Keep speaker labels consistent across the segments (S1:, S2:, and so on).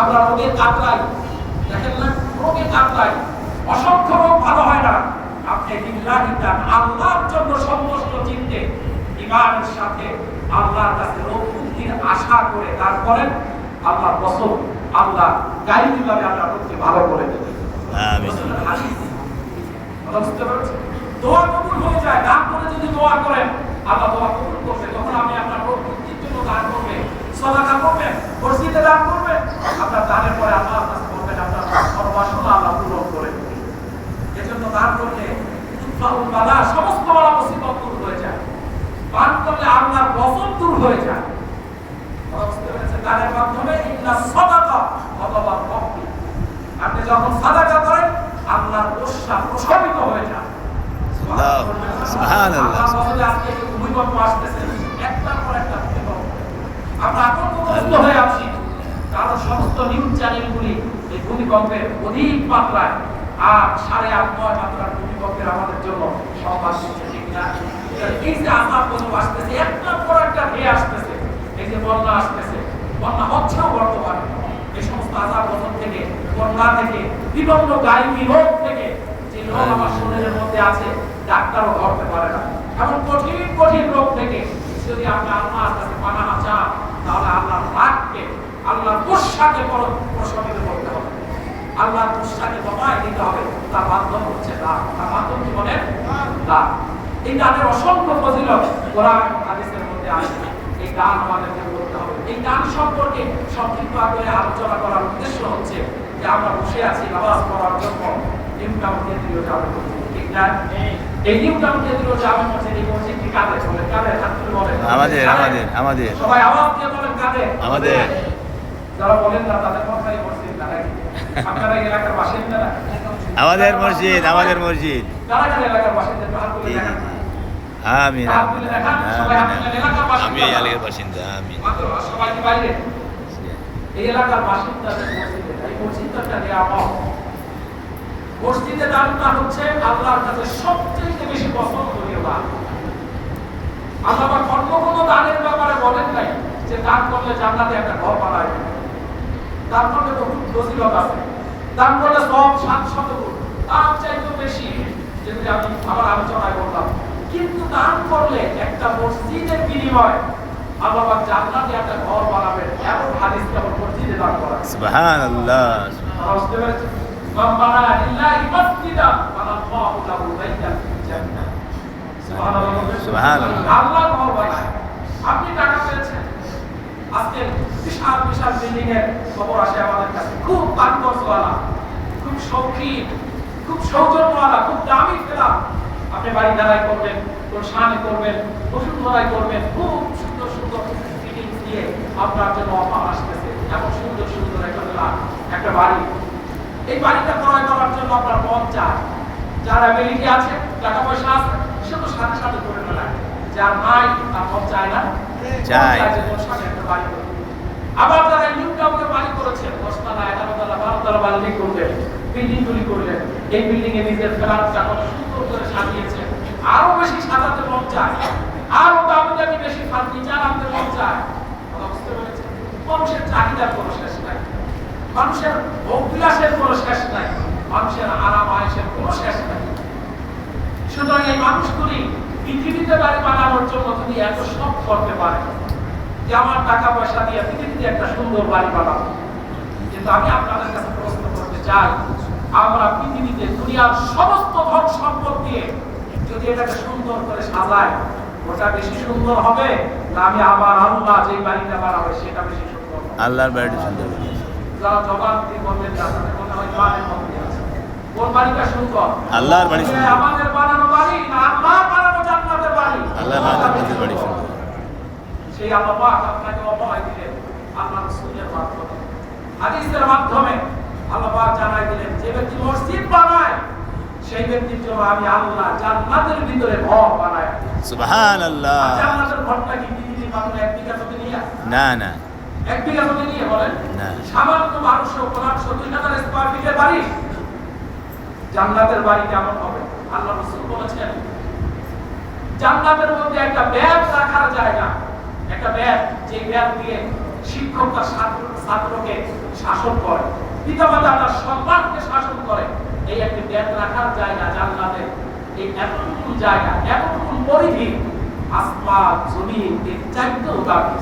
S1: আমরা রোগে কাতরাই, দেখেন না, রোগে কাতরাই, অসংখ্য রোগ ভালো হয় না। আপনি লিল্লাহি দান, আল্লাহর জন্য সমস্ত চিন্তে ঈমানের সাথে আল্লাহর কাছে রোগ মুক্তির আশা করে তারপরে আল্লাহর কসম, আল্লাহ গাইবীভাবে আপনার রোগকে ভালো করে দেবেন। আমিন। দোয়া কবুল হয়ে যায়, দান করে যদি দোয়া করেন আল্লাহ দোয়া কবুল করবে। তখন আপনি আপনার রোগ মুক্তির জন্য দান করবেন, সাদাকা করবেন, মসজিদে দান করবেন। আপনার দানের পরে আল্লাহর কাছে বলবেন, আপনার সর্ববাসনা আল্লাহ পূরণ করে দেবেন। এজন্য দান করলে উৎফাউল বালা, সমস্ত বালা মুসিবত দূর হয়ে যায়। দান করলে আল্লাহর গজব দূর হয়ে যায়। দানের মাধ্যমে ইন্না সাদাকা ওয়া রাব্বি, আপনি যখন সাদাকা করেন আল্লাহর গোসা প্রশমিত হয়ে যায়। সুবহানাল্লাহ। আজকে ভূমিকম্প আসতেছে, একটার পর একটা ভূমিকম্প, আমরা আতঙ্কগ্রস্ত হয়ে আছি, কারণ সমস্ত নিউজ চ্যানেলগুলি এই ভূমিকম্পের অধিক মাত্রায় 8, 8.5, 9 মাত্রার ভূমিকম্পের আমাদের জন্য সংবাদ দিচ্ছে, ঠিক না? এই যে আসার গজব আসতেছে, একটার পর একটা ভেয়ে আসতেছে, এই যে বন্যা আসতেছে, বন্যা হচ্ছেও বর্তমানে, এই সমস্ত আসার গজব থেকে, বন্যা থেকে, বিভিন্ন গাইবী রোগ থেকে, যে রোগ আমার শরীরের মধ্যে আছে ডাক্তারও ধরতে পারে না, এমন কঠিন কঠিন রোগ থেকে যদি আপনি আল্লাহর কাছে পানাহ চান, তাহলে আল্লাহর রাগকে, আল্লাহর গুসাকে প্রশমিত করতে হবে, আল্লাহর গুসাকে কমায় দিতে হবে। তার মাধ্যম হচ্ছে দান। তার মাধ্যম কি বলেন? দান। এই দানের অসংখ্য ফজিলত কোরআন হাদিসের মধ্যে আছে। এই দান আমাদেরকে করতে হবে। এই দান সম্পর্কে সংক্ষিপ্ত আকারে আলোচনা করার উদ্দেশ্য হচ্ছে যে আমরা বসে আছি নামাজ পড়ার জন্য নিউ টাউন কেন্দ্রীয় জামে মসজিদ, ঠিক না? এই নিউ টাউন কেন্দ্রীয় জামে মসজিদ, এই মসজিদটি কাদের বলে? কাদের? হাত তুলে বলেন।
S2: আমাদের।
S1: সবাই আওয়াজ দিয়ে বলেন কাদের?
S2: আমাদের।
S1: যারা বলেন না তাদের কথাই মসজিদ না নাকি? আপনারা এই এলাকার বাসিন্দা না?
S2: আমাদের মসজিদ, আমাদের মসজিদ।
S1: কারা কারা এলাকার বাসিন্দা? হাত তুলে দেখান।
S2: আমিন। আমি এই এলাকার বাসিন্দা। আমিন।
S1: সবাই কি বাইরে? এই এলাকার বাসিন্দাদের মসজিদে, এই মসজিদটা দেয়া হয়। মসজিদে দানটা হচ্ছে আল্লাহর কাছে সবচেয়ে বেশি পছন্দনীয় দান। আল্লাহ পাক অন্য কোনো দানের ব্যাপারে বলেন নাই যে দান করলে জান্নাতে একটা ঘর বানায়। দান করলে তো ফজিলত আছে, দান করলে সব 700 গুণ, তার চাইতে বেশি, যেগুলি আমি আমার আলোচনায় বললাম। কিন্তু দান করলে একটা মসজিদের বিনিময়ে আল্লাহ পাক জান্নাতে একটা ঘর বানাবেন, এমন হাদিস কেবল মসজিদে দান করা।
S2: সুবহানাল্লাহ।
S1: বুঝতে পেরেছেন? মান বানা লিল্লাহি মাসজিদান বানাল্লাহু লাহু বাইতান ফিল জান্নাহ। সুবহানাল্লাহ। আল্লাহ ঘর বানায়। আপনি টাকা পেয়েছেন, আজকে বিশাল বিশাল বিল্ডিং এর খবর আসে আমাদের কাছে, খুব কানগরওয়ালা, খুব শৌখিন, খুব সৌজন্যওয়ালা, খুব দামি ফেলা। আপনি বাড়ি দাঁড়াই করবেন, শান করবেন, ওষুধ ধরাই করবেন, খুব সুন্দর সুন্দর ফিটিংস দিয়ে আপনার জন্য অফার আসতেছে, এমন সুন্দর সুন্দর একটা বাড়ি। এই বাড়িটা ক্রয় করার জন্য আপনার মন চায়। যার আমেরিকা আছে, টাকা পয়সা আছে, সে তো সাথে সাথে করে ফেলায়। যার নাই তার মন চায় না, চায় যে তোর সাথে একটা বাড়ি করবে। আবার যারা নিউ টাউনে বাড়ি করেছেন, 10 তলা, 11 তলা, 12 তলা বাড়ি করলেন, বিল্ডিং তৈরি করলেন, এই বিল্ডিং এ নিজের ফ্ল্যাটটা কত সুন্দর করে সাজিয়েছেন, আরো বেশি সাজাতে মন চায়, আরো দামি দামি বেশি ফার্নিচার আনতে মন চায়। বুঝতে পেরেছেন? মানুষের চাহিদার কোনো শেষ নাই, মানুষের ভোগবিলাসের কোনো শেষ নাই, মানুষের আরাম আয়েশের কোনো শেষ নাই। সুতরাং এই মানুষগুলি পৃথিবীতে বাড়ি বানানোর জন্য যদি এত সব করতে পারে যে আমার টাকা পয়সা দিয়ে পৃথিবীতে একটা সুন্দর বাড়ি বানাবো, কিন্তু আমি আপনাদের কাছে প্রশ্ন করতে চাই, আমরা পৃথিবীতে দুনিয়ার সমস্ত ধন সম্পদ দিয়ে যদি এটাকে সুন্দর করে সাজাই, ওটা বেশি সুন্দর হবে না আমি আবার আল্লাহ যে বাড়িটা বানাবো সেটা বেশি সুন্দর হবে?
S2: আল্লাহর বাড়িটা সুন্দর হবে।
S1: যারা জবাব দিয়ে বলবেন না, তাদের মনে হয় বাড়ির মধ্যে আছে। কোন বাড়িটা সুন্দর?
S2: আল্লাহর বাড়ি সুন্দর।
S1: আমাদের বানানো বাড়ি না আল্লাহর বানানো জান্নাতের বাড়ি?
S2: আল্লাহর জান্নাতের বাড়ি সুন্দর।
S1: সেই আল্লাহ পাক আপনাকে অভয় দিলেন আল্লাহর রাসূলের মাধ্যমে, হাদিসের মাধ্যমে আল্লাহ পাক জানাই দিলেন যে ব্যক্তি মসজিদ বানায় সেই ব্যক্তির জন্য আমি আল্লাহ জান্নাতের ভিতরে ঘর বানাই।
S2: সুবহানাল্লাহ।
S1: জান্নাতের ঘরটা কি পৃথিবীর মাত্র 1 বিঘা জমি নিয়ে?
S2: না না,
S1: 1 বিঘা জমি নিয়ে বলেন
S2: না,
S1: সামান্য 1200-2000 স্কয়ার ফিটের বাড়ি। জান্নাতের বাড়ি কেমন হবে? আল্লাহ রাসূল বলেছেন জান্নাতের মধ্যে একটা ব্যাগ রাখার জায়গা, একটা ব্যাগ, যে ব্যাগ দিয়ে শিক্ষক তার ছাত্রকে শাসন করে, পিতামাতা তার সন্তানকে শাসন করে। এই একটি ব্যাগ রাখার জায়গা জান্নাতে, এই এতটুকু জায়গা, এতটুকু পরিধি, আসমান জমিন এর চাইতেও দামি।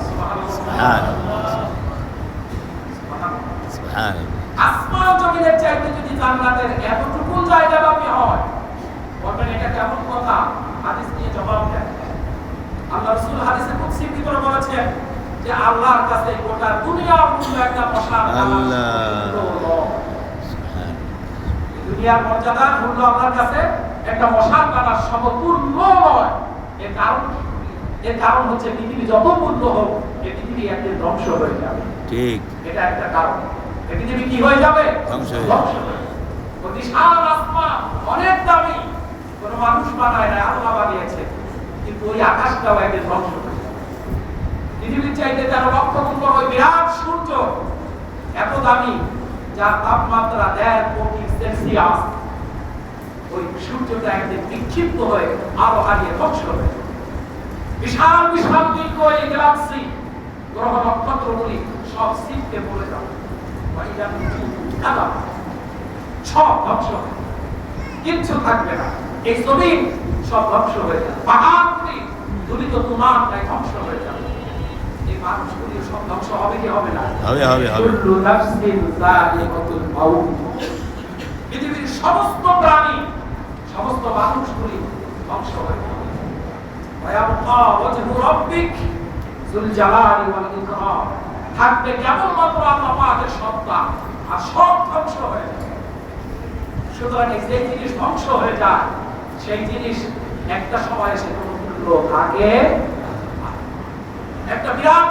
S1: আসমান জমিনের চাইতে যদি জান্নাতের এতটুকু জায়গা দামি হয়, বলবেন এটা কেমন কথা? হাদিস দিয়ে জবাব দেন। আল্লাহ রাসূল হাদিসে কুদসির ভিতরে বলেছেন যে আল্লাহর কাছে গোটা দুনিয়ার মূল্য একটা মশার
S2: আল্লাহ।
S1: দুনিয়ার মর্যাদা মূল্য আল্লাহর কাছে একটা মশার কাটার সমতুল্য নয়। এর কারণ হচ্ছে পৃথিবী যত মূল্য হোক, এই পৃথিবী একদিন ধ্বংস হয়ে যাবে।
S2: ঠিক,
S1: এটা একটা কারণ। এই পৃথিবী কি হয়ে যাবে?
S2: ধ্বংস হয়ে
S1: যাবে। বিশাল আসমান অনেক দামি, কোন মানুষ বানায় না, আল্লাহ বানিয়েছে। কিন্তু ওই আকাশটাও একদিন ধ্বংস হয়ে যাবে। পৃথিবীর চাইতে 13 লক্ষ গুণ বড় ওই বিরাট সূর্য এত দামি, যার তাপমাত্রা 1.5 কোটি সেলসিয়াস। ওই সূর্যটা একদিন বিক্ষিপ্ত হয়ে আলো হারিয়ে ধ্বংস হয়ে যাবে। বিশাল বিশাল দীর্ঘ এই গ্যালাক্সি, গ্রহ নক্ষত্রগুলি সব ছিটকে পড়ে যাবে, সব ধ্বংস হয়ে যাবে, কিচ্ছু থাকবে না। এই জমিন সব ধ্বংস হয়ে যাবে, পাহাড়গুলি ধুলিত তুমারটাই ধ্বংস হয়ে যাবে। এই মানুষগুলি সব ধ্বংস হবে কি হবে না?
S2: হবে হবে হবে।
S1: কুল্লু নাফসিন যায়িকাতুল মাউত। পৃথিবীর সমস্ত প্রাণী, সমস্ত মানুষগুলি ধ্বংস হয়ে যাবে। ওয়ায়াবকা ওয়াজহু রাব্বিক যুল জালালি ওয়াল ইকরাম। থাকবে কেবলমাত্র আল্লাহ পাকের সত্তা, আর সব ধ্বংস হয়ে যাবে। সুতরাং যে জিনিস ধ্বংস হয়ে যায়, সেই জিনিস একটা সময় এসে কোনো মূল্য থাকে। একটা বিরাট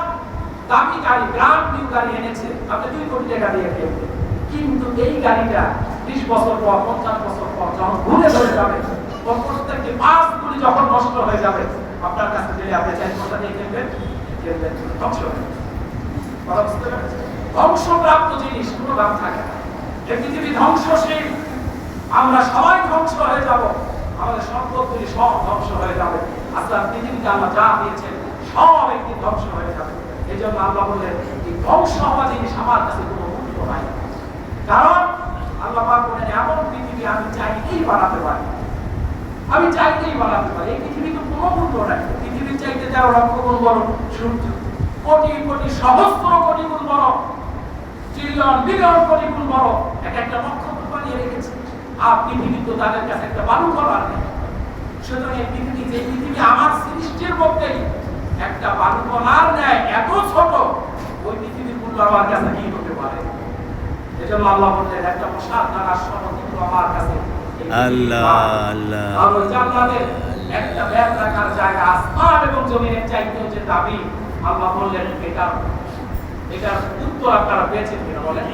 S1: দামি গাড়ি, ব্র্যান্ড নিউ গাড়ি এনেছে, আপনি 2 কোটি টাকা দিয়ে কিনবেন, কিন্তু এই গাড়িটা 20 বছর পর, 50 বছর পর যখন ঘুরে ধরে যাবে, প্রত্যেকটি পার্টসগুলি যখন নষ্ট হয়ে যাবে, আপনার কাছে দিলে আপনি 4 টাকা দিয়ে কিনবেন, ধ্বংস হয়ে যাবে। ধ্বংসপ্রাপ্ত জিনিস কোনো দাম থাকে না। এই পৃথিবী ধ্বংসশীল, আমরা সবাই ধ্বংস হয়ে যাব, আমাদের সম্পদগুলি সব ধ্বংস হয়ে যাবে। আল্লাহ পৃথিবীতে আল্লাহ যা দিয়েছেন সব একদিন ধ্বংস হয়ে যাবে। এই জন্য আল্লাহ বললেন এই ধ্বংস হওয়া জিনিস আমার কাছে কোনো মূল্য নাই। কারণ আল্লাহ পাক বলেন এমন পৃথিবী আমি চাইলেই বানাতে পারি, আমি চাইলেই বানাতে পারি। এই পৃথিবীতে কোনো মূল্য নাই। পৃথিবীর চাইতে 13 লক্ষ গুণ বড় সূর্য, কোটি কোটি সহস্র কোটি গুণ বড়, ট্রিলিয়ন বিলিয়ন কোটি গুণ বড় এক একটা নক্ষত্র বানিয়ে রেখেছে। আর পৃথিবী তো তাদের কাছে একটা বালু করার নেই। সুতরাং এই পৃথিবী, যে পৃথিবী আমার সৃষ্টির মধ্যেই একটা বালু কণার নেয় এত ছোট, ওই পৃথিবীর মূল্য আমার কাছে কি হতে পারে? এজন্য আল্লাহ বললেন একটা মশার দানার সমতুল্য আমার কাছে
S2: আল্লাহ আল্লাহ।
S1: আর ওই জান্নাতের একটা ব্যাগ রাখার জায়গা আসমান এবং জমিনের চাইতেও যে দামি। আল্লাহ বললেন এটার উত্তর আপনারা পেয়েছেন কিনা বলেন?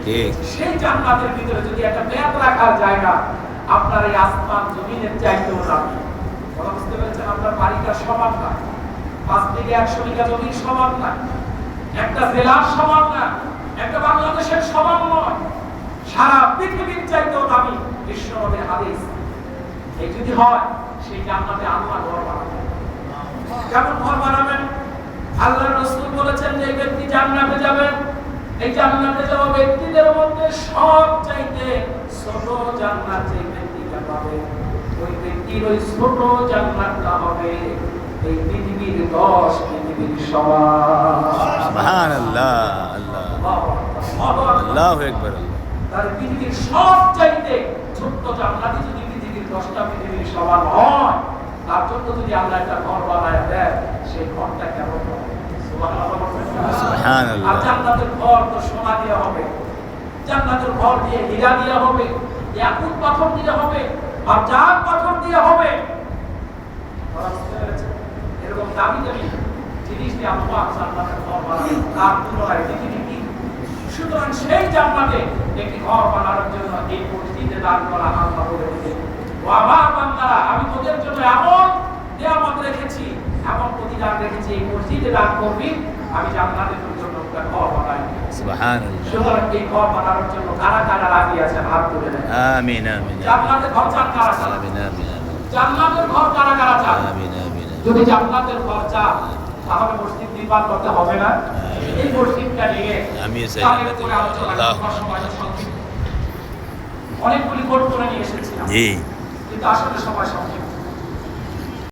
S2: ঠিক।
S1: সেই জান্নাতের ভিতরে যদি একটা ব্যাগ রাখার জায়গা আপনার এই আসমান জমিনের চাইতেও দামি। কথা বুঝতে পেরেছেন? আপনার বাড়িটা সমান না, 5 থেকে 100 বিঘা জমির সমান না, একটা জেলার সমান না, একটা বাংলাদেশের সমান নয়, সারা পৃথিবীর চাইতেও দামি। বিশ্বনবীর হাদিস, এই যদি হয় সেই জান্নাতে আল্লাহ ঘর বানাবেন। কেমন ঘর বানাবেন? আল্লাহর রাসূল বলেছেন যে ব্যক্তি জান্নাতে যাবেন, এই জান্নাতে যাওয়া ব্যক্তিদের মধ্যে সবচাইতে ছোট জান্নাত যে ব্যক্তিটা পাবে, ওই ব্যক্তির ওই ছোট জান্নাতটা হবে এই পৃথিবীর 10 পৃথিবীর সমান।
S2: সুবহানাল্লাহ, আল্লাহ আল্লাহু আকবার।
S1: তার পৃথিবীর সবচাইতে ছোট্ট জান্নাতই যদি পৃথিবীর 10টা পৃথিবীর সমান হয়, তার জন্য যদি আল্লাহ একটা ঘর বানায় দেয়, সেই ঘরটা কেমন হবে?
S2: সুবহানাল্লাহ।
S1: আর জান্নাতের ঘর তো সোনা দিয়ে হবে, জান্নাতের ঘর দিয়ে হীরা দিয়ে হবে, ইয়াকুত পাথর দিয়ে হবে, আর জাম পাথর দিয়ে হবে। এরকম দামি দামি জিনিস দিয়ে আল্লাহ জান্নাতের ঘর বানাবেন, তার তুলনায় পৃথিবী কি? সুতরাং সেই জান্নাতে একটি ঘর বানানোর জন্য এই মসজিদে দান করা আল্লাহ বলে দিলেন, ও আমার বান্দারা, আমি তোদের জন্য এমন নিয়ামত রেখেছি, এমন প্রতিদান রেখেছি, এই মসজিদে দান করবি, আমি জান্নাতের জন্য একটা ঘর বানাই।
S2: সুবহানাল্লাহ।
S1: সুতরাং এই ঘর বানানোর জন্য কারা কারা রাজি আছেন হাত তুলে দেন।
S2: আমিন আমিন।
S1: জান্নাতের ঘর চান কারা চান?
S2: আমিন আমিন।
S1: জান্নাতের ঘর কারা কারা চান?
S2: আমিন আমিন।
S1: যদি জান্নাতের ঘর চান, তাহলে মসজিদ নির্মাণ করতে হবে না। এই মসজিদটা নিয়ে
S2: আমিও চাই
S1: তাদের
S2: জান্নাতে
S1: উপরে আলোচনা
S2: আল্লাহ।
S1: করার সময় সংক্ষিপ্ত। অনেকগুলি কোট করে নিয়ে এসেছিলাম,
S2: জি
S1: কিন্তু আসলে সময় সংক্ষিপ্ত।